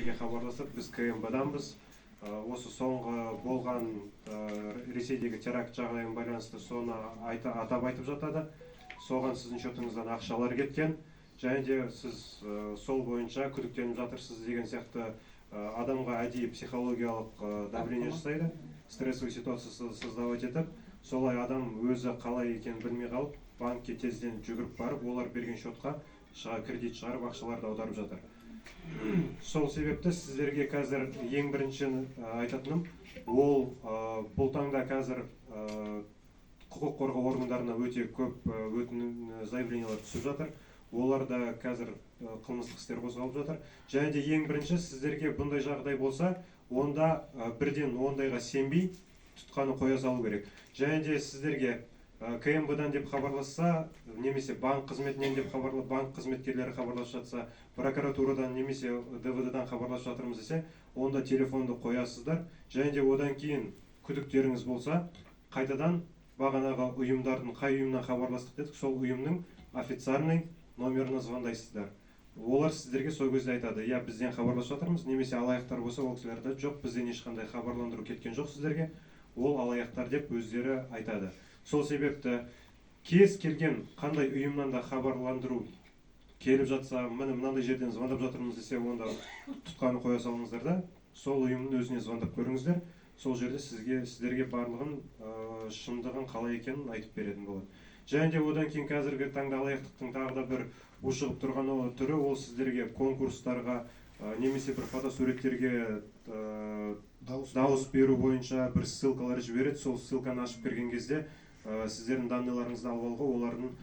сіздерге хабарласып, біз КМБ-данбыз. Осы соңғы болған Ресейдегі теракт жағдайына байланысты соны атап айтып жатады. Соған сіздің шотыңыздан ақшалар кеткен. Және де сіз сол бойынша күдіктеніп жатырсыз деген сияқты адамға әдейі психологиялық давление жасайды, стрессовый ситуация создавать етіп, солай адам өзі қалай екенін білмей қалып, банкке тезден жүгіріп барып, олар берген шотқа кредит шығарып, ақшаларды аударып жатыр. Сол себепті сіздерге қазір ең бірінші айтатыным, ол бұл таңда қазір құқық қорғау органдарына өте көп заявлениялар түсіп жатыр. Оларда қазір қылмыстық істер қозғалып жатыр. Және де ең бірінші сіздерге бұндай жағдай болса, онда бірден ондайға сенбей тұтқаны қоя салу керек. Және де сіздерге КМБ-дан деп хабарласса, немесе банк қызметінен деп банк қызметкерлері хабарласып жатса, прокуратурадан немесе ДВД-дан хабарласып жатырмыз десе, онда телефонды қоясыздар. Және де одан кейін күдіктеріңіз болса, қайтадан бағанағы ұйымдардың қай ұйымнан хабарластық дедік, сол ұйымның официальный номеріне звондайсыздар. Олар сіздерге сол кезде айтады, я бізден хабарласып жатырмыз, немесе алаяқтар болса, ол кісілерді жоқ, бізден ешқандай хабарландыру кеткен жоқ сіздерге, ол алаяқтар деп өздері айтады. Сол себепті кез келген қандай ұйымнан да хабарландыру келіп жатса, мынандай жерден звондап жатырмыз десе, онда тұтқаны қоя салыңыздар да, сол ұйымның өзіне звондап көріңіздер. Сол жерде сіздерге барлығын шындығын қалай екенін айтып беретін болады. Және де одан кейін қазіргі таңда алаяқтықтың тағы да бір ушығып тұрған түрі, ол сіздерге конкурстарға немесе бір фотосуреттерге дауыс беру бойынша бір ссылкалар жібереді. Сол ссылканы ашып берген кезде сіздердің данныйларыңызды алып алуға, олардың